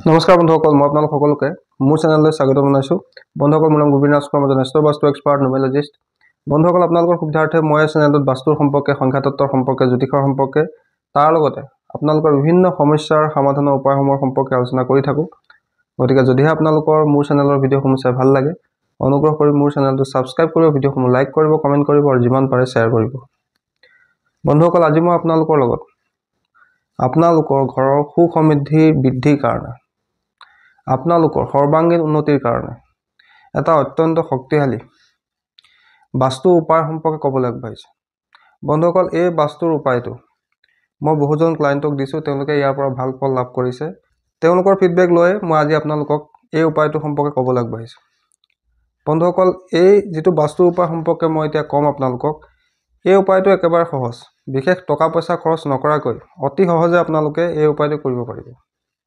নমস্কাৰ বন্ধুসকল, মই আপোনালোক সকলোকে মোৰ চেনেললৈ স্বাগতম জনাইছোঁ। বন্ধুসকল, মোৰ নাম গোবিন্দ ৰাজ শৰ্মা, এজন বাস্তু এক্সপাৰ্ট নিউমেৰলজিষ্ট। বন্ধুসকল, আপোনালোকৰ সুবিধাৰ্থে মই চেনেলটোত বাস্তুৰ সম্পৰ্কে, সংখ্যাতত্বৰ সম্পৰ্কে, জ্যোতিষৰ সম্পৰ্কে, তাৰ লগতে আপোনালোকৰ বিভিন্ন সমস্যাৰ সমাধানৰ উপায়সমূহৰ সম্পৰ্কে আলোচনা কৰি থাকোঁ। গতিকে যদিহে আপোনালোকৰ মোৰ চেনেলৰ ভিডিঅ'সমূহ চাই ভাল লাগে, অনুগ্ৰহ কৰি মোৰ চেনেলটো ছাবস্ক্ৰাইব কৰিব, ভিডিঅ'সমূহ লাইক কৰিব, কমেণ্ট কৰিব আৰু যিমান পাৰে শ্বেয়াৰ কৰিব। বন্ধুসকল, আজি মই আপোনালোকৰ লগত আপোনালোকৰ ঘৰৰ সুখ সমৃদ্ধি বৃদ্ধিৰ কাৰণে, আপোনালোকৰ সৰ্বাংগীন উন্নতিৰ কাৰণে এটা অত্যন্ত শক্তিশালী বাস্তু উপায় সম্পৰ্কে ক'বলৈ আগবাঢ়িছোঁ। বন্ধুসকল, এই বাস্তুৰ উপায়টো মই বহুজন ক্লায়েণ্টক দিছোঁ, তেওঁলোকে ইয়াৰ পৰা ভাল ফল লাভ কৰিছে। তেওঁলোকৰ ফিডবেক লৈ মই আজি আপোনালোকক এই উপায়টো সম্পৰ্কে ক'বলৈ আগবাঢ়িছোঁ। বন্ধুসকল, এই যিটো বাস্তুৰ উপায় সম্পৰ্কে মই এতিয়া ক'ম আপোনালোকক, এই উপায়টো একেবাৰে সহজ, বিশেষ টকা পইচা খৰচ নকৰাকৈ অতি সহজে আপোনালোকে এই উপায়টো কৰিব পাৰিব।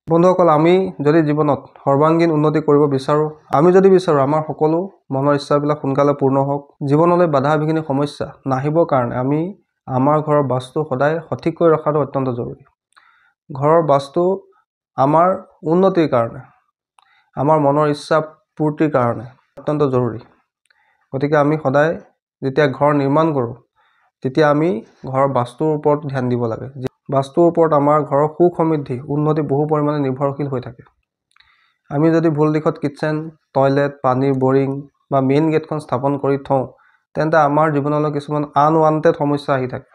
বন্ধুসকল, আমি যদি জীৱনত সৰ্বাংগীন উন্নতি কৰিব বিচাৰোঁ, আমি যদি বিচাৰোঁ আমাৰ সকলো মনৰ ইচ্ছাবিলাক সোনকালে পূৰ্ণ হওক, জীৱনলৈ বাধা বিঘিনি সমস্যা নাহিবৰ কাৰণে আমি আমাৰ ঘৰৰ বাস্তু সদায় সঠিককৈ ৰখাটো অত্যন্ত জৰুৰী। ঘৰৰ বাস্তু আমাৰ উন্নতিৰ কাৰণে, আমাৰ মনৰ ইচ্ছা পূৰ্তিৰ কাৰণে অত্যন্ত জৰুৰী। গতিকে আমি সদায় যেতিয়া ঘৰ নিৰ্মাণ কৰোঁ, তেতিয়া আমি ঘৰৰ বাস্তুৰ ওপৰত ধ্যান দিব লাগে। বাস্তুৰ ওপৰত আমাৰ ঘৰৰ সুখ সমৃদ্ধি উন্নতি বহু পৰিমাণে নিৰ্ভৰশীল হৈ থাকে। আমি যদি ভুল দিশত কিটচেন, টয়লেট, পানীৰ বৰিং বা মেইন গেটখন স্থাপন কৰি থওঁ, তেন্তে আমাৰ জীৱনলৈ কিছুমান আনৱান্টেড সমস্যা আহি থাকে।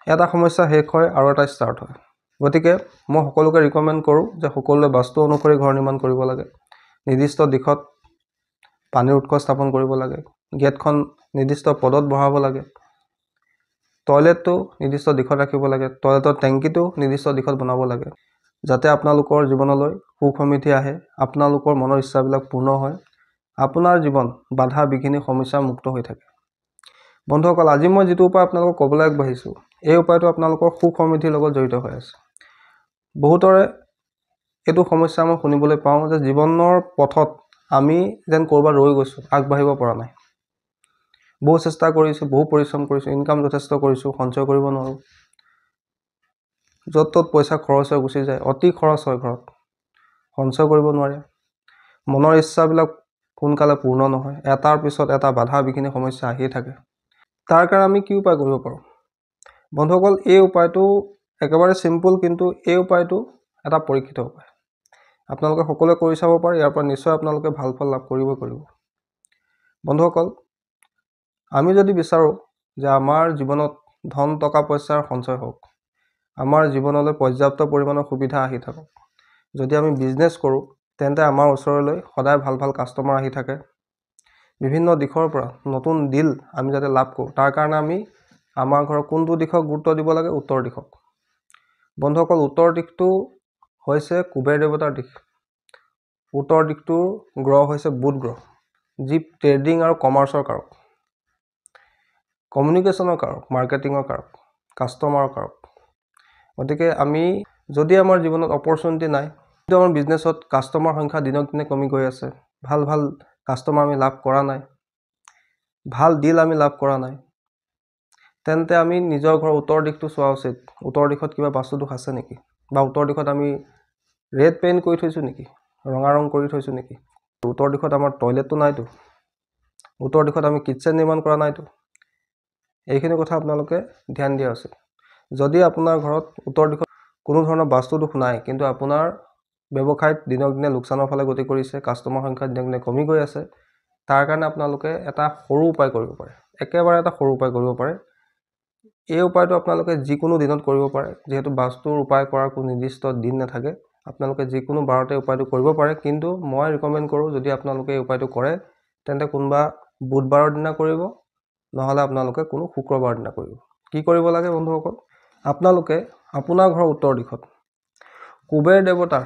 এটা সমস্যা শেষ হয় আৰু এটা ষ্টাৰ্ট হয়। গতিকে মই সকলোকে ৰিকমেণ্ড কৰোঁ যে সকলোৱে বাস্তু অনুসৰি ঘৰ নিৰ্মাণ কৰিব লাগে। নিৰ্দিষ্ট দিশত পানীৰ উৎস স্থাপন কৰিব লাগে, গেটখন নিৰ্দিষ্ট পদত বহাব লাগে, টয়লেটটো নিৰ্দিষ্ট দিশত ৰাখিব লাগে, টয়লেটৰ টেংকিটো নিৰ্দিষ্ট দিশত বনাব লাগে, যাতে আপোনালোকৰ জীৱনলৈ সুখ সমৃদ্ধি আহে, আপোনালোকৰ মনৰ ইচ্ছাবিলাক পূৰ্ণ হয়, আপোনাৰ জীৱন বাধা বিঘিনি সমস্যা মুক্ত হৈ থাকে। বন্ধুসকল, আজি মই যিটো উপায় আপোনালোকক ক'বলৈ আগবাঢ়িছোঁ, এই উপায়টো আপোনালোকৰ সুখ সমৃদ্ধিৰ লগত জড়িত হৈ আছে। বহুতৰে এইটো সমস্যা মই শুনিবলৈ পাওঁ যে জীৱনৰ পথত আমি যেন ক'ৰবাত ৰৈ গৈছোঁ, আগবাঢ়িব পৰা নাই। বহু চেষ্টা কৰিছোঁ, বহু পৰিশ্ৰম কৰিছোঁ, ইনকাম যথেষ্ট কৰিছোঁ, সঞ্চয় কৰিব নোৱাৰোঁ। য'ত ত'ত পইচা খৰচ হৈ গুচি যায়, অতি খৰচ হয় ঘৰত, সঞ্চয় কৰিব নোৱাৰে, মনৰ ইচ্ছাবিলাক সোনকালে পূৰ্ণ নহয়, এটাৰ পিছত এটা বাধা বিঘিনি সমস্যা আহিয়ে থাকে। তাৰ কাৰণে আমি কি উপায় কৰিব পাৰোঁ? বন্ধুসকল, এই উপায়টো একেবাৰে চিম্পুল, কিন্তু এই উপায়টো এটা পৰীক্ষিত উপায়। আপোনালোকে সকলোৱে কৰি চাব পাৰে, ইয়াৰ পৰা নিশ্চয় আপোনালোকে ভাল ফল লাভ কৰিবই কৰিব। বন্ধুসকল, আমি যদি বিচাৰোঁ যে আমাৰ জীৱনত ধন টকা পইচাৰ সঞ্চয় হওক, আমাৰ জীৱনলৈ পৰ্যাপ্ত পৰিমাণৰ সুবিধা আহি থাকক, যদি আমি বিজনেছ কৰোঁ, তেন্তে আমাৰ ওচৰলৈ সদায় ভাল ভাল কাষ্টমাৰ আহি থাকে, বিভিন্ন দিশৰ পৰা নতুন ডিল আমি যাতে লাভ কৰোঁ, তাৰ কাৰণে আমি আমাৰ ঘৰৰ কোনটো দিশক গুৰুত্ব দিব লাগে? উত্তৰ দিশক। বন্ধুসকল, উত্তৰ দিশটো হৈছে কুবেৰ দেৱতাৰ দিশ। উত্তৰ দিশটোৰ গ্ৰহ হৈছে বুধ গ্ৰহ, যি ট্ৰেডিং আৰু কমাৰ্চৰ কাৰক, কমিউনিকেশ্যনৰ কাৰক, মাৰ্কেটিঙৰ কাৰক, কাষ্টমাৰৰ কাৰক। গতিকে আমি যদি আমাৰ জীৱনত অপৰচুনিটি নাই, কিন্তু আমাৰ বিজনেছত কাষ্টমাৰ সংখ্যা দিনক দিনে কমি গৈ আছে, ভাল ভাল কাষ্টমাৰ আমি লাভ কৰা নাই, ভাল ডিল আমি লাভ কৰা নাই, তেন্তে আমি নিজৰ ঘৰৰ উত্তৰ দিশটো চোৱা উচিত। উত্তৰ দিশত কিবা বাস্তু দোষ আছে নেকি? বা উত্তৰ দিশত আমি ৰেড পেইণ্ট কৰি থৈছোঁ নেকি? ৰঙা ৰং কৰি থৈছোঁ নেকি? উত্তৰ দিশত আমাৰ টয়লেটটো নাইতো, উত্তৰ দিশত আমি কিটচেন নিৰ্মাণ কৰা নাইতো। এইখিনি কথা আপোনালোকে ধ্যান দিয়া উচিত। যদি আপোনাৰ ঘৰত উত্তৰ দিশত কোনো ধৰণৰ বাস্তু দোষ নাই, কিন্তু আপোনাৰ ব্যৱসায়ত দিনক দিনে লোকচানৰ ফালে গতি কৰিছে, কাষ্টমাৰ সংখ্যা দিনক দিনে কমি গৈ আছে, তাৰ কাৰণে আপোনালোকে এটা সৰু উপায় কৰিব পাৰে, একেবাৰে এটা সৰু উপায় কৰিব পাৰে। এই উপায়টো আপোনালোকে যিকোনো দিনত কৰিব পাৰে, যিহেতু বাস্তুৰ উপায় কৰাৰ কোনো নিৰ্দিষ্ট দিন নাথাকে, আপোনালোকে যিকোনো বাৰতে উপায়টো কৰিব পাৰে। কিন্তু মই ৰিকমেণ্ড কৰোঁ, যদি আপোনালোকে এই উপায়টো কৰে, তেন্তে কোনোবা বুধবাৰৰ দিনা কৰিব, নহ'লে আপোনালোকে কোনো শুক্ৰবাৰৰ দিনা কৰিব। কি কৰিব লাগে বন্ধুসকল? আপোনালোকে আপোনাৰ ঘৰৰ উত্তৰ দিশত কুবেৰ দেৱতাৰ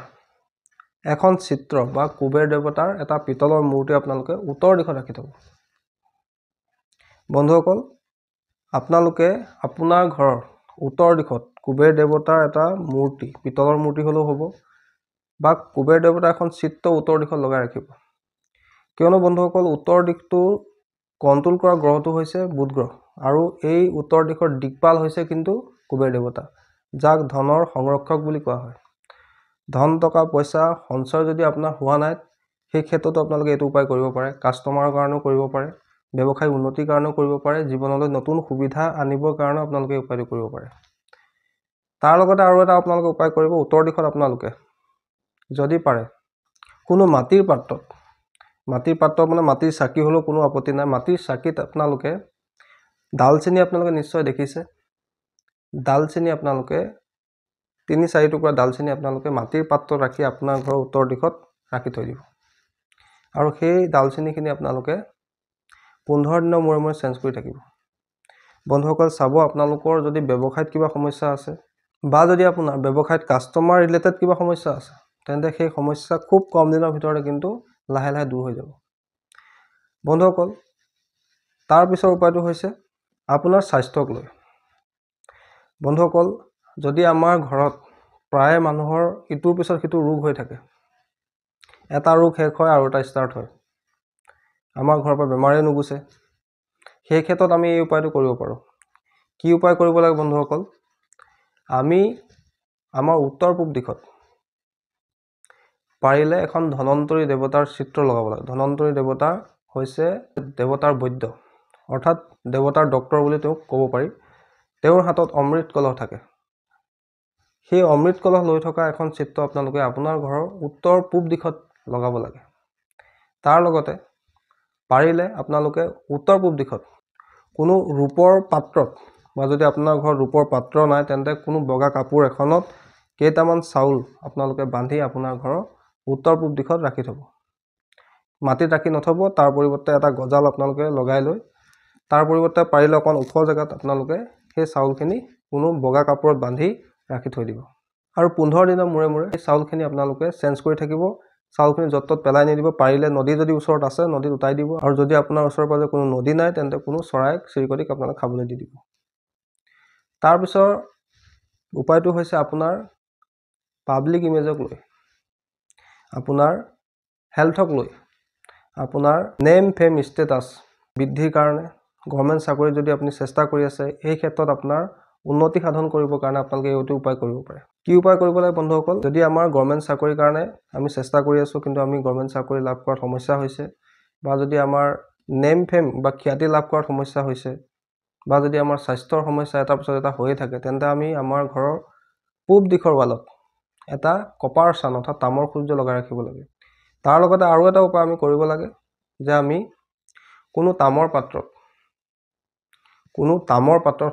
এখন চিত্ৰ বা কুবেৰ দেৱতাৰ এটা পিতলৰ মূৰ্তি আপোনালোকে উত্তৰ দিশত ৰাখি থ'ব। বন্ধুসকল, আপোনালোকে আপোনাৰ ঘৰৰ উত্তৰ দিশত কুবেৰ দেৱতাৰ এটা মূৰ্তি, পিতলৰ মূৰ্তি হ'লেও হ'ব, বা কুবেৰ দেৱতাৰ এখন চিত্ৰ উত্তৰ দিশত লগাই ৰাখিব। কিয়নো বন্ধুসকল, উত্তৰ দিশটো কণ্ট্ৰল কৰা গ্ৰহটো হৈছে বুধ গ্ৰহ, আৰু এই উত্তৰ দিশৰ দিকপাল হৈছে কিন্তু কুবেৰ দেৱতা, যাক ধনৰ সংৰক্ষক বুলি কোৱা হয়। ধন টকা পইচা সঞ্চয় যদি আপোনাৰ হোৱা নাই সেই ক্ষেত্ৰতো আপোনালোকে এইটো উপায় কৰিব পাৰে। কাষ্টমাৰৰ কাৰণেও কৰিব পাৰে, ব্যৱসায় উন্নতিৰ কাৰণেও কৰিব পাৰে, জীৱনলৈ নতুন সুবিধা আনিবৰ কাৰণেও আপোনালোকে এই উপায়টো কৰিব পাৰে। তাৰ লগতে আৰু এটা আপোনালোকে উপায় কৰিব, উত্তৰ দিশত আপোনালোকে যদি পাৰে কোনো মাটিৰ পাত্ৰত মানে মাটিৰ চাকি হ'লেও কোনো আপত্তি নাই, মাটিৰ চাকিত আপোনালোকে ডালচেনি আপোনালোকে নিশ্চয় দেখিছে, ডালচেনি আপোনালোকে ৩-৪ টুকুৰা ডালচেনি আপোনালোকে মাটিৰ পাত্ৰত ৰাখি আপোনাৰ ঘৰৰ উত্তৰ দিশত ৰাখি থৈ দিব। আৰু সেই ডালচেনিখিনি আপোনালোকে 15 দিনৰ মূৰে মূৰে চেঞ্জ কৰি থাকিব। বন্ধুসকল চাব, আপোনালোকৰ যদি ব্যৱসায়ত কিবা সমস্যা আছে বা যদি আপোনাৰ ব্যৱসায়ত কাষ্টমাৰ ৰিলেটেড কিবা সমস্যা আছে, তেন্তে সেই সমস্যা খুব কম দিনৰ ভিতৰতে কিন্তু লাহে লাহে দূৰ হৈ যাব। বন্ধুসকল তাৰ পিছৰ উপায়টো হৈছে আপোনাৰ স্বাস্থ্যক লৈ। বন্ধুসকল যদি আমাৰ ঘৰত প্ৰায় মানুহৰ ইটোৰ পিছত সিটো ৰোগ হৈ থাকে, এটা ৰোগ শেষ হয় আৰু এটা ষ্টাৰ্ট হয়, আমাৰ ঘৰৰ পৰা বেমাৰে নুগুছে, সেই ক্ষেত্ৰত আমি এই উপায়টো কৰিব পাৰোঁ। কি উপায় কৰিব লাগে বন্ধুসকল? আমি আমাৰ উত্তৰ পূব দিশত পাৰিলে এখন ধনন্তৰী দেৱতাৰ চিত্ৰ লগাব লাগে। ধনন্তৰী দেৱতা হৈছে দেৱতাৰ বৈদ্য, অৰ্থাৎ দেৱতাৰ ডক্তৰ বুলি তেওঁক ক'ব পাৰি। তেওঁৰ হাতত অমৃত কলহ থাকে। সেই অমৃত কলহ লৈ থকা এখন চিত্ৰ আপোনালোকে আপোনাৰ ঘৰৰ উত্তৰ পূব দিশত লগাব লাগে। তাৰ লগতে পাৰিলে আপোনালোকে উত্তৰ পূব দিশত কোনো ৰূপৰ পাত্ৰত, বা যদি আপোনাৰ ঘৰত ৰূপৰ পাত্ৰ নাই তেন্তে কোনো বগা কাপোৰ এখনত কেইটামান চাউল আপোনালোকে বান্ধি আপোনাৰ ঘৰৰ উত্তৰ পূব দিশত ৰাখি থ'ব। মাটিত ৰাখি নথ'ব, তাৰ পৰিৱৰ্তে এটা গজাল আপোনালোকে লগাই লৈ তাৰ পৰিৱৰ্তে পাৰিলে অকণ ওখ জেগাত আপোনালোকে সেই চাউলখিনি কোনো বগা কাপোৰত বান্ধি ৰাখি থৈ দিব। আৰু 15 দিনৰ মূৰে মূৰে সেই চাউলখিনি আপোনালোকে চেঞ্জ কৰি থাকিব। চাউলখিনি য'ত ত'ত পেলাই নিদিব, পাৰিলে নদী যদি ওচৰত আছে নদীত উটাই দিব। আৰু যদি আপোনাৰ ওচৰে পাজৰে কোনো নদী নাই তেন্তে কোনো চৰাই চিৰিকটিক আপোনালোকে খাবলৈ দি দিব। তাৰপিছৰ উপায়টো হৈছে আপোনাৰ পাব্লিক ইমেজক লৈ, আপোনাৰ হেল্থক লৈ, আপোনাৰ নেম ফেম ষ্টেটাছ বৃদ্ধিৰ কাৰণে, গভৰ্ণমেণ্ট চাকৰি যদি আপুনি চেষ্টা কৰি আছে, এই ক্ষেত্ৰত আপোনাৰ উন্নতি সাধন কৰিবৰ কাৰণে আপোনালোকে এইটো উপায় কৰিব পাৰে। কি উপায় কৰিব লাগে বন্ধুসকল? যদি আমাৰ গভৰ্ণমেণ্ট চাকৰিৰ কাৰণে আমি চেষ্টা কৰি আছোঁ কিন্তু আমি গভৰ্ণমেণ্ট চাকৰি লাভ কৰাত সমস্যা হৈছে, বা যদি আমাৰ নেম ফেম বা খ্যাতি লাভ কৰাত সমস্যা হৈছে, বা যদি আমাৰ স্বাস্থ্যৰ সমস্যা এটাৰ পিছত এটা হৈয়ে থাকে, তেন্তে আমি আমাৰ ঘৰৰ পূব দিশৰ ৱালত এটা কপাৰ চান অৰ্থাৎ তামৰ সূৰ্য লগাই ৰাখিব লাগে। তাৰ লগতে আৰু এটা উপায় আমি কৰিব লাগে যে আমি কোনো তামৰ পাত্ৰত,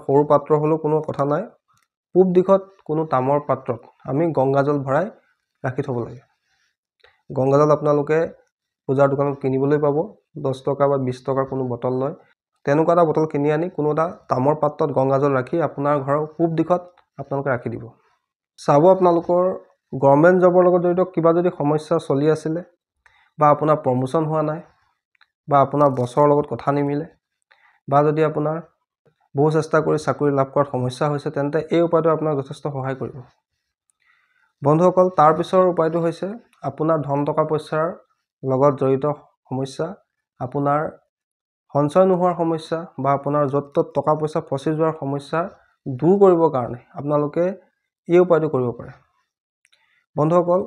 সৰু পাত্ৰ হ'লেও কোনো কথা নাই, পূব দিশত কোনো তামৰ পাত্ৰত আমি গংগাজল ভৰাই ৰাখি থ'ব লাগে। গংগাজল আপোনালোকে পূজাৰ দোকানত কিনিবলৈ পাব, 10 টকা বা 20 টকাৰ কোনো বটল লয়। তেনেকুৱা এটা বটল কিনি আনি কোনো এটা তামৰ পাত্ৰত গংগাজল ৰাখি আপোনাৰ ঘৰৰ পূব দিশত আপোনালোকে ৰাখি দিব। চাব, আপোনালোকৰ গভৰ্ণমেণ্ট জবৰ লগত জড়িত কিবা যদি সমস্যা চলি আছিলে, বা আপোনাৰ প্ৰমোশ্যন হোৱা নাই, বা আপোনাৰ বছৰৰ লগত কথা নিমিলে, বা যদি আপোনাৰ বহু চেষ্টা কৰি চাকৰি লাভ কৰাত সমস্যা হৈছে, তেন্তে এই উপায়টো আপোনাক যথেষ্ট সহায় কৰিব। বন্ধুসকল তাৰ পিছৰ উপায়টো হৈছে আপোনাৰ ধন টকা পইচাৰ লগত জড়িত সমস্যা, আপোনাৰ সঞ্চয় নোহোৱাৰ সমস্যা, বা আপোনাৰ য'ত ত'ত টকা পইচা ফচি যোৱাৰ সমস্যা দূৰ কৰিবৰ কাৰণে আপোনালোকে এই উপায়টো কৰিব পাৰে। বন্ধুসকল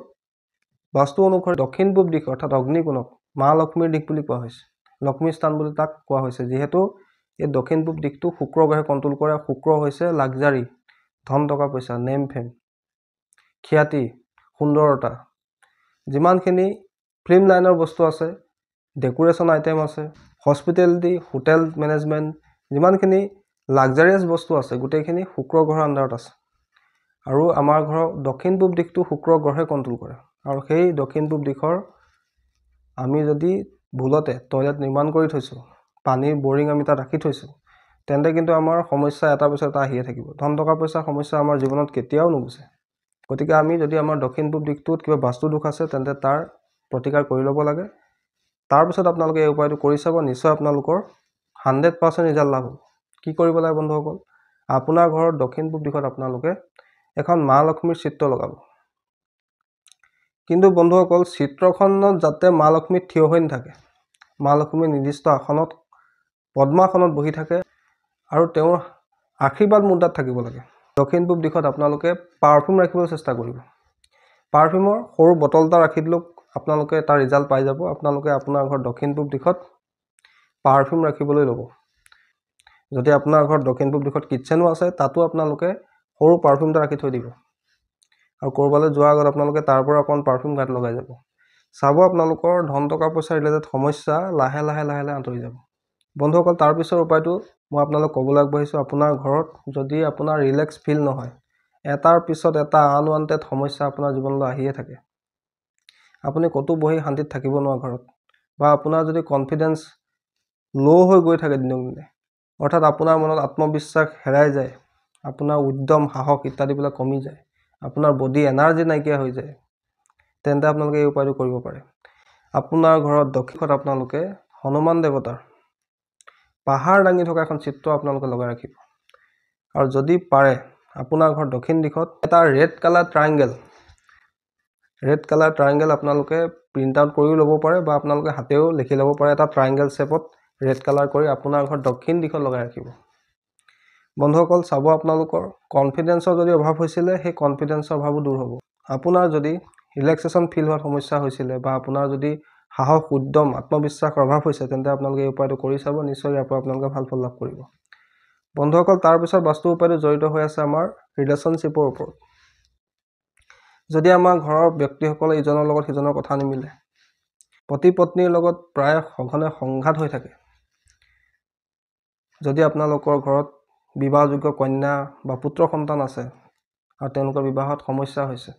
বাস্তু অনুসৰি দক্ষিণ পূব দিশ অৰ্থাৎ অগ্নিকোণক মা লক্ষ্মীৰ দিশ বুলি কোৱা হৈছে, লক্ষ্মী স্থান বুলি তাক কোৱা হৈছে, যিহেতু এই দক্ষিণ পূব দিশটো শুক্ৰ গ্ৰহে কণ্ট্ৰল কৰে। শুক্ৰ হৈছে লাক্সাৰী, ধন টকা পইচা, নেম ফেম, খ্যাতি, সুন্দৰতা, যিমানখিনি ফিল্ম লাইনৰ বস্তু আছে, ডেকোৰেশ্যন আইটেম আছে, হস্পিটেলিটি, হোটেল মেনেজমেণ্ট, যিমানখিনি লাক্সাৰিয়াছ বস্তু আছে গোটেইখিনি শুক্ৰ গ্ৰহৰ আণ্ডাৰত আছে। আৰু আমাৰ ঘৰৰ দক্ষিণ পূব দিশটো শুক্ৰ গ্ৰহে কণ্ট্ৰল কৰে। আৰু সেই দক্ষিণ পূব দিশৰ আমি যদি ভুলতে টয়লেট নিৰ্মাণ কৰি থৈছোঁ, পানীৰ বৰিং আমি তাত ৰাখি থৈছোঁ, তেন্তে কিন্তু আমাৰ সমস্যা এটাৰ পিছত এটা আহিয়ে থাকিব। ধন টকা পইচাৰ সমস্যা আমাৰ জীৱনত কেতিয়াও নুগুছে। গতিকে আমি যদি আমাৰ দক্ষিণ পূব দিশটোত কিবা বাস্তু দোষ আছে তেন্তে তাৰ প্ৰতিকাৰ কৰি ল'ব লাগে। তাৰপিছত আপোনালোকে এই উপায়টো কৰি চাব, নিশ্চয় আপোনালোকৰ 100% ৰিজাল্ট লাভ হ'ব। কি কৰিব লাগে বন্ধুসকল? আপোনাৰ ঘৰৰ দক্ষিণ পূব দিশত আপোনালোকে এখন মা লক্ষ্মীৰ চিত্ৰ লগাব। কিন্তু বন্ধুসকল চিত্ৰখনত যাতে মা লক্ষ্মী থিয় হৈ নাথাকে, মা লক্ষ্মী নিৰ্দিষ্ট আসনত পদ্মাসনত বহি থাকে আৰু তেওঁৰ আশীৰ্বাদ মুদ্ৰাত থাকিব লাগে। দক্ষিণ পূব দিশত আপোনালোকে পাৰফিউম ৰাখিবলৈ চেষ্টা কৰিব। পাৰফিউমৰ সৰু বটল এটা ৰাখি দিলেও আপোনালোকে এটা ৰিজাল্ট পাই যাব। আপোনালোকে আপোনাৰ ঘৰ দক্ষিণ পূব দিশত পাৰফিউম ৰাখিবলৈ ল'ব। যদি আপোনাৰ ঘৰত দক্ষিণ পূব দিশত কিটচেনো আছে, তাতো আপোনালোকে সৰু পাৰফিউম এটা ৰাখি থৈ দিব আৰু ক'ৰবালৈ যোৱাৰ আগত আপোনালোকে তাৰ পৰা অকণ পাৰফিউম গাত লগাই যাব। চাব আপোনালোকৰ ধন টকা পইচা ৰিলেটেড সমস্যা লাহে লাহে আঁতৰি যাব। বন্ধুসকল, তাৰ পিছৰ উপায়টো মই আপোনালোক ক'বলৈ আগবাঢ়িছোঁ। আপোনাৰ ঘৰত যদি আপোনাৰ ৰিলেক্স ফিল নহয়, এটাৰ পিছত এটা আনৱান্টেড সমস্যা আপোনাৰ জীৱনলৈ আহিয়ে থাকে, আপুনি ক'তো বহি শান্তিত থাকিব নোৱাৰে ঘৰত, বা আপোনাৰ যদি কনফিডেন্স ল' হৈ গৈ থাকে দিনক দিনে, অৰ্থাৎ আপোনাৰ মনত আত্মবিশ্বাস হেৰাই যায়, আপোনাৰ উদ্যম সাহস ইত্যাদিবিলাক কমি যায়, আপোনাৰ বডি এনাৰ্জি নাইকিয়া হৈ যায়, তেন্তে আপোনালোকে এই উপায়টো কৰিব পাৰে। আপোনাৰ ঘৰত দক্ষিণত আপোনালোকে হনুমান দেৱতাৰ পাহাৰ দাঙি থকা এখন চিত্ৰ আপোনালোকে লগাই ৰাখিব। আৰু যদি পাৰে আপোনাৰ ঘৰ দক্ষিণ দিশত এটা ৰেড কালাৰ ট্ৰাইংগেল আপোনালোকে প্ৰিণ্ট আউট কৰিও ল'ব পাৰে, বা আপোনালোকে হাতেও লিখি ল'ব পাৰে। এটা ট্ৰাইংগেল শ্বেপত ৰেড কালাৰ কৰি আপোনাৰ ঘৰ দক্ষিণ দিশত লগাই ৰাখিব। বন্ধুসকল, চাব আপোনালোকৰ কনফিডেন্সৰ যদি অভাৱ হৈছিলে, সেই কনফিডেন্সৰ অভাৱো দূৰ হ'ব। আপোনাৰ যদি ৰিলেক্সেশ্যন ফিল হোৱাত সমস্যা হৈছিলে, বা আপোনাৰ যদি সাহস উদ্যম আত্মবিশ্বাসৰ অভাৱ হৈছে, তেন্তে আপোনালোকে এই উপায়টো কৰি চাব। নিশ্চয় ইয়াৰ পৰা আপোনালোকে ভাল ফল লাভ কৰিব। বন্ধুসকল, তাৰপিছত বাস্তু উপায়টো জড়িত হৈ আছে আমাৰ ৰিলেশ্যনশ্বিপৰ ওপৰত। যদি আমাৰ ঘৰৰ ব্যক্তিসকলে ইজনৰ লগত সিজনৰ কথা নিমিলে, পতি পত্নীৰ লগত প্ৰায় সঘনে সংঘাত হৈ থাকে, যদি আপোনালোকৰ ঘৰত বিবাহযোগ্য কন্যা বা পুত্ৰ সন্তান আছে আৰু তেওঁলোকৰ বিবাহত সমস্যা হৈছে,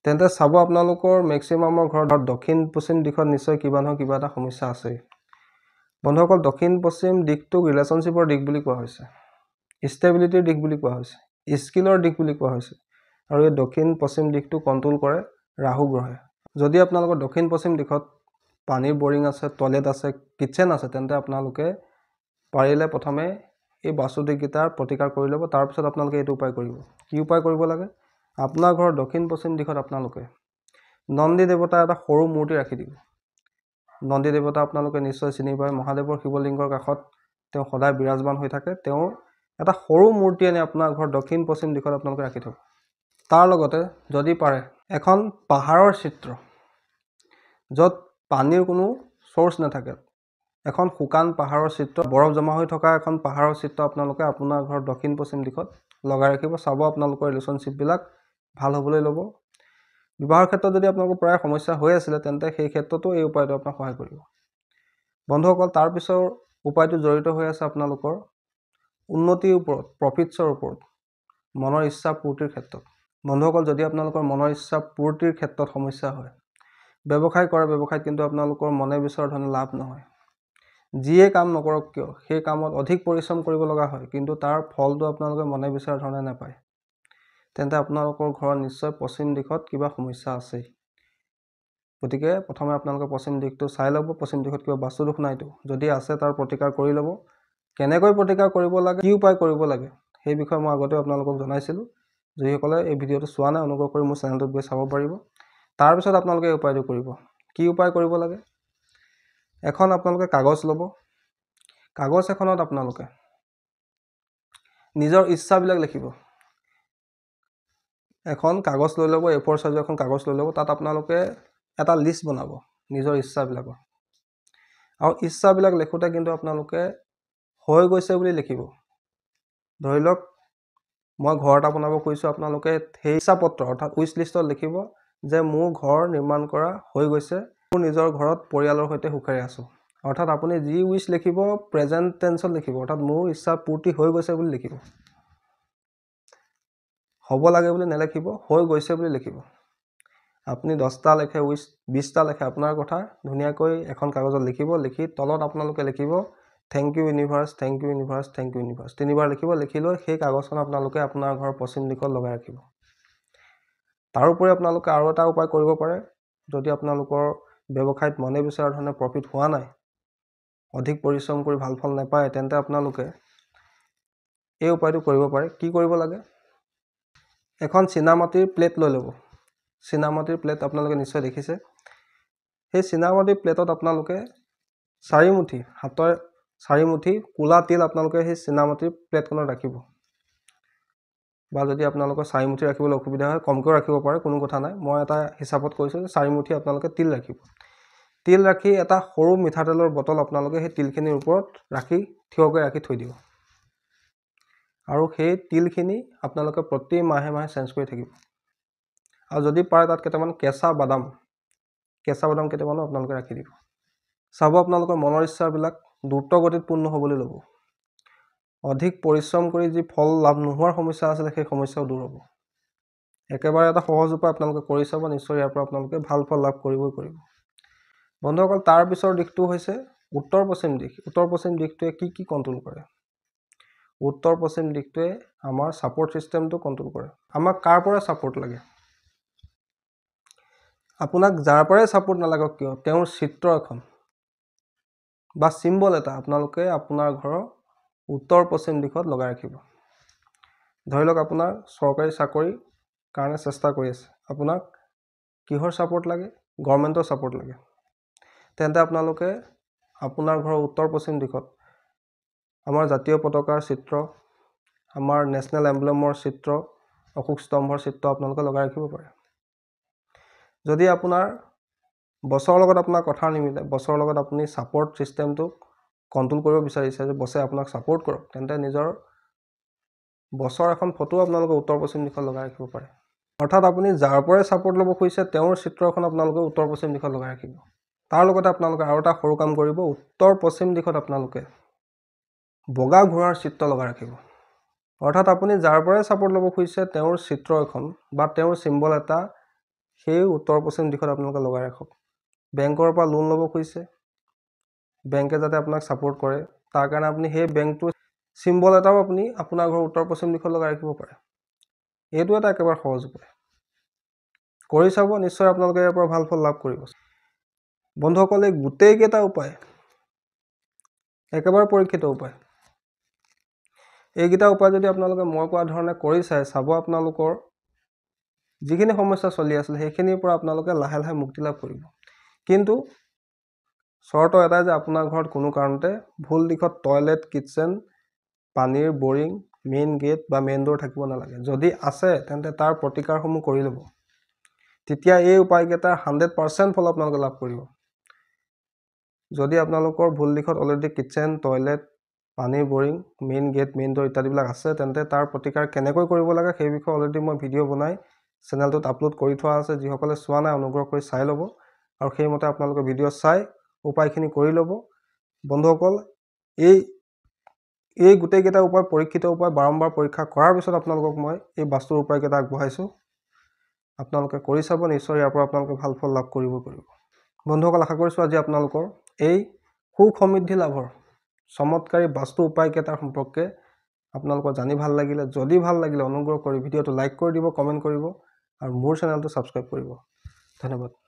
তেন্তে চাব আপোনালোকৰ মেক্সিমামৰ ঘৰত দক্ষিণ পশ্চিম দিশত নিশ্চয় কিবা নহয় কিবা এটা সমস্যা আছেই। বন্ধুসকল, দক্ষিণ পশ্চিম দিশটোক ৰিলেশ্যনশ্বিপৰ দিশ বুলি কোৱা হৈছে, ষ্টেবিলিটিৰ দিশ বুলি কোৱা হৈছে, স্কিলৰ দিশ বুলি কোৱা হৈছে, আৰু এই দক্ষিণ পশ্চিম দিশটো কণ্ট্ৰল কৰে ৰাহু গ্ৰহে। যদি আপোনালোকৰ দক্ষিণ পশ্চিম দিশত পানীৰ বৰিং আছে, টয়লেট আছে, কিটচেন আছে, তেন্তে আপোনালোকে পাৰিলে প্ৰথমে এই বাস্তু দিশকেইটাৰ প্ৰতিকাৰ কৰি ল'ব। তাৰপিছত আপোনালোকে এইটো উপায় কৰিব। কি উপায় কৰিব লাগে? আপোনাৰ ঘৰৰ দক্ষিণ পশ্চিম দিশত আপোনালোকে নন্দী দেৱতাৰ এটা সৰু মূৰ্তি ৰাখি দিব। নন্দী দেৱতা আপোনালোকে নিশ্চয় চিনি পায়, মহাদেৱৰ শিৱলিংগৰ কাষত তেওঁ সদায় বিৰাজমান হৈ থাকে। তেওঁৰ এটা সৰু মূৰ্তি আনি আপোনাৰ ঘৰ দক্ষিণ পশ্চিম দিশত আপোনালোকে ৰাখি থ'ব। তাৰ লগতে যদি পাৰে এখন পাহাৰৰ চিত্ৰ, য'ত পানীৰ কোনো চ'ৰ্চ নাথাকে, এখন শুকান পাহাৰৰ চিত্ৰ, বৰফ জমা হৈ থকা এখন পাহাৰৰ চিত্ৰ আপোনালোকে আপোনাৰ ঘৰ দক্ষিণ পশ্চিম দিশত লগাই ৰাখিব। চাব আপোনালোকৰ ৰিলেশ্যনশ্বিপবিলাক ভাল হ'বলৈ ল'ব। বিবাহৰ ক্ষেত্ৰত যদি আপোনালোকৰ প্ৰায় সমস্যা হৈ আছিলে, তেন্তে সেই ক্ষেত্ৰতো এই উপায়টো আপোনাক সহায় কৰিব। বন্ধুসকল, তাৰপিছৰ উপায়টো জড়িত হৈ আছে আপোনালোকৰ উন্নতিৰ ওপৰত, প্ৰফিটছৰ ওপৰত, মনৰ ইচ্ছা পূৰ্তিৰ ক্ষেত্ৰত। বন্ধুসকল, যদি আপোনালোকৰ মনৰ ইচ্ছা পূৰ্তিৰ ক্ষেত্ৰত সমস্যা হয়, ব্যৱসায় কৰে, ব্যৱসায়ত কিন্তু আপোনালোকৰ মনে বিচৰা ধৰণে লাভ নহয়, যিয়ে কাম নকৰক কিয় সেই কামত অধিক পৰিশ্ৰম কৰিব লগা হয়, কিন্তু তাৰ ফলটো আপোনালোকে মনে বিচৰা ধৰণে নাপায়, তেন্তে আপোনালোকৰ ঘৰত নিশ্চয় পশ্চিম দিশত কিবা সমস্যা আছেই। গতিকে প্ৰথমে আপোনালোকে পশ্চিম দিশটো চাই ল'ব, পশ্চিম দিশত কিবা বাস্তু দোষ নাইতো। যদি আছে, তাৰ প্ৰতিকাৰ কৰি ল'ব। কেনেকৈ প্ৰতিকাৰ কৰিব লাগে, কি উপায় কৰিব লাগে, সেই বিষয়ে মই আগতেও আপোনালোকক জনাইছিলোঁ। যিসকলে এই ভিডিঅ'টো চোৱা নাই, অনুগ্ৰহ কৰি মোৰ চেনেলটোত গৈ চাব পাৰিব। তাৰপিছত আপোনালোকে এই উপায়টো কৰিব। কি উপায় কৰিব লাগে? এখন আপোনালোকে কাগজ ল'ব। কাগজ এখনত আপোনালোকে নিজৰ ইচ্ছাবিলাক লিখিব। এখন কাগজ লৈ ল'ব, A4 সাইজৰ এখন কাগজ লৈ ল'ব। তাত আপোনালোকে এটা লিষ্ট বনাব নিজৰ ইচ্ছাবিলাকৰ, আৰু ইচ্ছাবিলাক লিখোঁতে কিন্তু আপোনালোকে হৈ গৈছে বুলি লিখিব। ধৰি লওক মই ঘৰ এটা বনাব খুজিছোঁ, আপোনালোকে সেই ইচ্ছাপত্ৰ অৰ্থাৎ উইচ লিষ্টত লিখিব যে মোৰ ঘৰ নিৰ্মাণ কৰা হৈ গৈছে, মোৰ নিজৰ ঘৰত পৰিয়ালৰ সৈতে সুখেৰে আছোঁ। অৰ্থাৎ আপুনি যি উইচ লিখিব প্ৰেজেণ্ট টেন্সত লিখিব, অৰ্থাৎ মোৰ ইচ্ছা পূৰ্তি হৈ গৈছে বুলি লিখিব। হ'ব লাগে বুলি নেলিখিব, হৈ গৈছে বুলি লিখিব। আপুনি 10টা লেখে, 20টা লেখে, আপোনাৰ কথা ধুনীয়াকৈ এখন কাগজত লিখিব। লিখি তলত আপোনালোকে লিখিব thank you universe, thank you universe, thank you universe, 3বাৰ লিখিব। লিখি লৈ সেই কাগজখন আপোনালোকে আপোনাৰ ঘৰৰ পশ্চিম দিশত লগাই ৰাখিব। তাৰোপৰি আপোনালোকে আৰু এটা উপায় কৰিব পাৰে। যদি আপোনালোকৰ ব্যৱসায়ত মনে বিচৰা ধৰণে প্ৰফিট হোৱা নাই, অধিক পৰিশ্ৰম কৰি ভাল ফল নাপায়, তেন্তে আপোনালোকে এই উপায়টো কৰিব পাৰে। কি কৰিব লাগে? এখন চীনামাটিৰ প্লেট লৈ ল'ব। চীনামাটিৰ প্লেট আপোনালোকে নিশ্চয় দেখিছে। সেই চীনামাটিৰ প্লেটত আপোনালোকে 4 মুঠি, হাতৰ 4 মুঠি ক'লা তিল আপোনালোকে সেই চীনামাটিৰ প্লেটখনত ৰাখিব। বা যদি আপোনালোকৰ 4 মুঠি ৰাখিবলৈ অসুবিধা হয় কমকৈ ৰাখিব পাৰে, কোনো কথা নাই। মই এটা হিচাপত কৈছোঁ যে 4 মুঠি আপোনালোকে তিল ৰাখিব। তিল ৰাখি এটা সৰু মিঠাতেলৰ বটল আপোনালোকে সেই তিলখিনিৰ ওপৰত ৰাখি থিয়কৈ ৰাখি থৈ দিব। আৰু সেই তিলখিনি আপোনালোকে প্ৰতি মাহে মাহে চেঞ্জ কৰি থাকিব। আৰু যদি পাৰে তাত কেইটামান কেঁচা বাদাম কেইটামানো আপোনালোকে ৰাখি দিব। চাব আপোনালোকৰ মনৰ ইচ্ছাবিলাক দ্ৰুত গতিত পূৰ্ণ হ'বলৈ ল'ব। অধিক পৰিশ্ৰম কৰি যি ফল লাভ নোহোৱাৰ সমস্যা আছিলে সেই সমস্যাও দূৰ হ'ব। একেবাৰে এটা সহজ উপায় আপোনালোকে কৰি চাব, নিশ্চয় ইয়াৰ পৰা আপোনালোকে ভাল ফল লাভ কৰিবই কৰিব। বন্ধুসকল, তাৰ পিছৰ দিশটো হৈছে উত্তৰ পশ্চিম দিশ। উত্তৰ পশ্চিম দিশটোৱে কি কণ্ট্ৰল কৰে? উত্তৰ পশ্চিম দিশটোৱে আমাৰ ছাপোৰ্ট ছিষ্টেমটো কণ্ট্ৰল কৰে। আমাক কাৰ পৰা ছাপোৰ্ট লাগে? আপোনাক যাৰ পৰাই ছাপোৰ্ট নালাগক কিয়, তেওঁৰ চিত্ৰ এখন বা চিম্বল এটা আপোনালোকে আপোনাৰ ঘৰৰ উত্তৰ পশ্চিম দিশত লগাই ৰাখিব। ধৰি লওক আপোনাৰ চৰকাৰী চাকৰিৰ কাৰণে চেষ্টা কৰি আছে, আপোনাক কিহৰ ছাপোৰ্ট লাগে? গভৰ্ণমেণ্টৰ ছাপোৰ্ট লাগে। তেন্তে আপোনালোকে আপোনাৰ ঘৰৰ উত্তৰ পশ্চিম দিশত আমাৰ জাতীয় পতাকাৰ চিত্ৰ, আমাৰ নেশ্যনেল এম্বলেমৰ চিত্ৰ, অশোক স্তম্ভৰ চিত্ৰ আপোনালোকে লগাই ৰাখিব পাৰে। যদি আপোনাৰ বছৰৰ লগত আপোনাৰ কথা নিমিলে, বছৰৰ লগত আপুনি ছাপোৰ্ট ছিষ্টেমটোক কণ্ট্ৰল কৰিব বিচাৰিছে যে বছে আপোনাক ছাপোৰ্ট কৰক, তেন্তে নিজৰ বছৰ এখন ফটো আপোনালোকে উত্তৰ পশ্চিম দিশত লগাই ৰাখিব পাৰে। অৰ্থাৎ আপুনি যাৰ পৰাই ছাপোৰ্ট ল'ব খুজিছে তেওঁৰ চিত্ৰ এখন আপোনালোকে উত্তৰ পশ্চিম দিশত লগাই ৰাখিব। তাৰ লগতে আপোনালোকে আৰু এটা সৰু কাম কৰিব, উত্তৰ পশ্চিম দিশত আপোনালোকে বগা ঘোঁৰাৰ চিত্ৰ লগাই ৰাখিব। অৰ্থাৎ আপুনি যাৰ পৰাই ছাপোৰ্ট ল'ব খুজিছে তেওঁৰ চিত্ৰ এখন বা তেওঁৰ চিম্বল এটা সেই উত্তৰ পশ্চিম দিশত আপোনালোকে লগাই ৰাখক। বেংকৰ পৰা লোন ল'ব খুজিছে, বেংকে যাতে আপোনাক ছাপোৰ্ট কৰে, তাৰ কাৰণে আপুনি সেই বেংকটোৰ চিম্বল এটাও আপুনি আপোনাৰ ঘৰৰ উত্তৰ পশ্চিম দিশত লগাই ৰাখিব পাৰে। এইটো এটা একেবাৰে সহজ উপায়। কৰি চাব, নিশ্চয় আপোনালোকে ইয়াৰ পৰা ভাল ফল লাভ কৰিব। বন্ধুসকল, এই গোটেইকেইটা উপায় একেবাৰে পৰীক্ষিত উপায়। এইকেইটা উপায় যদি আপোনালোকে মই কোৱা ধৰণে কৰি চাব, আপোনালোকৰ যিখিনি সমস্যা চলি আছিল সেইখিনিৰ পৰা আপোনালোকে লাহে লাহে মুক্তি লাভ কৰিব। কিন্তু চৰ্ত এটাই যে আপোনাৰ ঘৰত কোনো কাৰণতে ভুল দিশত টয়লেট, কিটচেন, পানীৰ বৰিং, মেইন গেট বা মেইন ডোৰ থাকিব নালাগে। যদি আছে তেন্তে তাৰ প্ৰতিকাৰসমূহ কৰি ল'ব। তেতিয়া এই উপায়কেইটাৰ 100% ফল আপোনালোকে লাভ কৰিব। যদি আপোনালোকৰ ভুল দিশত অলৰেডি কিটচেন, টয়লেট, পানীৰ boring, main gate, main door ইত্যাদিবিলাক আছে, তেন্তে তাৰ প্ৰতিকাৰ কেনেকৈ কৰিব লাগে সেই বিষয়ে অলৰেডি মই ভিডিঅ' বনাই চেনেলটোত আপলোড কৰি থোৱা আছে। যিসকলে চোৱা নাই অনুগ্ৰহ কৰি চাই ল'ব আৰু সেইমতে আপোনালোকে ভিডিঅ' চাই উপায়খিনি কৰি ল'ব। বন্ধুসকল, এই গোটেইকেইটা উপায় পৰীক্ষিত উপায়, বাৰম্বাৰ পৰীক্ষা কৰাৰ পিছত আপোনালোকক মই এই বাস্তুৰ উপায়কেইটা আগবঢ়াইছোঁ। আপোনালোকে কৰি চাব, নিশ্চয় ইয়াৰ পৰা আপোনালোকে ভাল ফল লাভ কৰিব। বন্ধুসকল, আশা কৰিছোঁ আজি আপোনালোকৰ এই সুখ সমৃদ্ধি লাভৰ চমৎকাৰী বাস্তু উপায়কেইটাৰ সম্পৰ্কে আপোনালোকৰ জানি ভাল লাগিলে। যদি ভাল লাগিলে অনুগ্ৰহ কৰি ভিডিঅ'টো লাইক কৰি দিব, কমেণ্ট কৰিব আৰু মোৰ চেনেলটো ছাবস্ক্ৰাইব কৰিব। ধন্যবাদ।